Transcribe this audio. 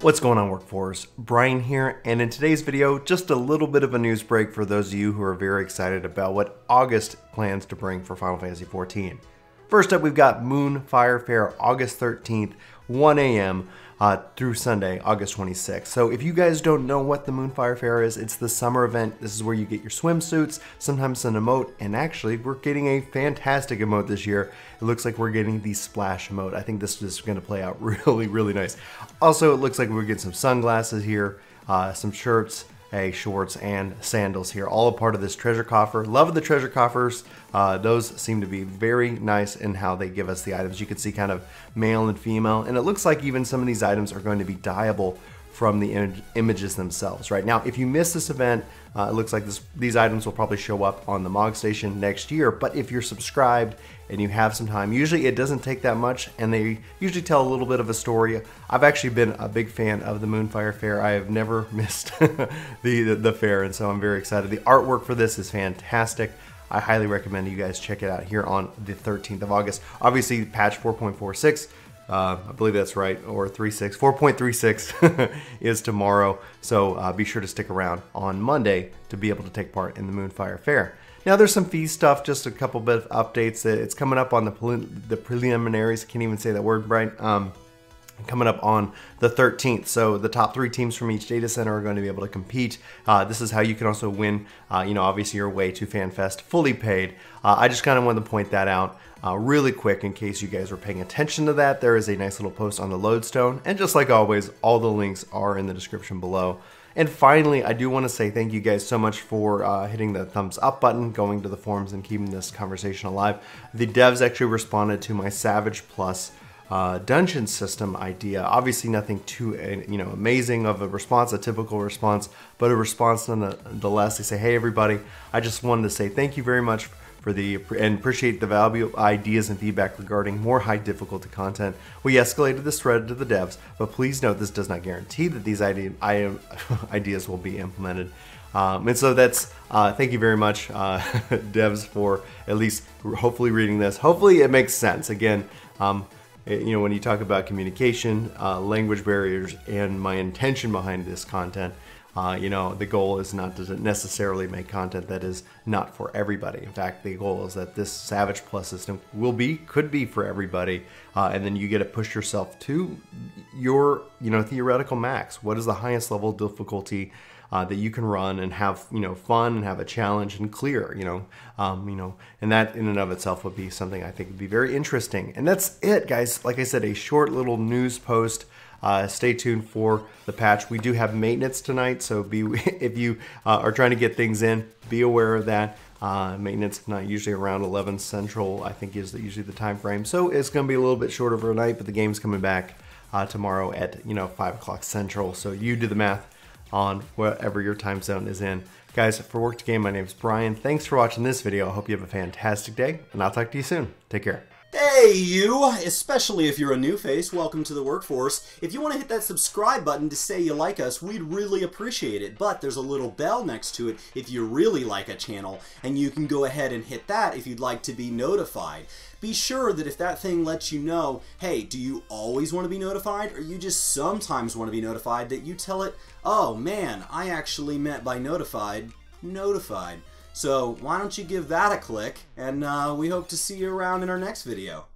What's going on, Workforce? Brian here, and in today's video, just a little bit of a news break for those of you who are very excited about what August plans to bring for Final Fantasy XIV. First up, we've got Moonfire Faire, August 13th, 1 a.m. Through Sunday, August 26th. So if you guys don't know what the Moonfire Faire is, it's the summer event. This is where you get your swimsuits, sometimes an emote, and actually we're getting a fantastic emote this year. It looks like we're getting the splash emote. I think this is going to play out really nice. Also, it looks like we're getting some sunglasses here, some shirts, shorts, and sandals here, all a part of this treasure coffer. Love the treasure coffers. Those seem to be very nice in how they give us the items. You can see kind of male and female, and it looks like even some of these items are going to be dyeable from the images themselves. Right now, if you miss this event, it looks like these items will probably show up on the MOG station next year, but if you're subscribed and you have some time, usually it doesn't take that much, and they usually tell a little bit of a story. I've actually been a big fan of the Moonfire Faire. I have never missed the fair, and so I'm very excited. The artwork for this is fantastic. I highly recommend you guys check it out here on the 13th of August. Obviously, patch 4.46, I believe that's right, or 4.36 is tomorrow. So be sure to stick around on Monday to be able to take part in the Moonfire Faire. Now there's some fee stuff, just a couple bit of updates. It's coming up on the preliminaries. I can't even say that word right. Coming up on the 13th. So the top 3 teams from each data center are going to be able to compete. This is how you can also win, obviously your way to FanFest fully paid. I just kind of wanted to point that out really quick in case you guys were paying attention to that. There is a nice little post on the Lodestone, and just like always, all the links are in the description below. And finally, I do want to say thank you guys so much for hitting the thumbs up button, going to the forums, and keeping this conversation alive. The devs actually responded to my Savage Plus dungeon system idea. Obviously nothing too amazing of a response, a typical response, but a response nonetheless. They say, hey everybody, I just wanted to say thank you very much and appreciate the valuable ideas and feedback regarding more high difficulty content. We escalated this thread to the devs, but please note this does not guarantee that these ideas will be implemented. And so that's, thank you very much, devs, for at least hopefully reading this. Hopefully it makes sense. Again, when you talk about communication, language barriers, and my intention behind this content, the goal is not to necessarily make content that is not for everybody. In fact, the goal is that this Savage Plus system could be for everybody, and then you get to push yourself to your, theoretical max. What is the highest level of difficulty that you can run and have, fun and have a challenge and clear, and that in and of itself would be something I think would be very interesting. And that's it, guys. Like I said, a short little news post. Stay tuned for the patch. We do have maintenance tonight, so if you are trying to get things in, be aware of that. Maintenance tonight, usually around 11 Central, I think is usually the time frame. So it's going to be a little bit short overnight, but the game's coming back tomorrow at 5 o'clock Central. So you do the math on whatever your time zone is in. Guys, for Work To Game, my name is Brian. Thanks for watching this video. I hope you have a fantastic day, and I'll talk to you soon. Take care. Hey you! Especially if you're a new face, welcome to the workforce. If you want to hit that subscribe button to say you like us, we'd really appreciate it. But there's a little bell next to it if you really like a channel, and you can go ahead and hit that if you'd like to be notified. Be sure that if that thing lets you know, hey, do you always want to be notified, or you just sometimes want to be notified, that you tell it, oh man, I actually meant by notified. So why don't you give that a click, and we hope to see you around in our next video.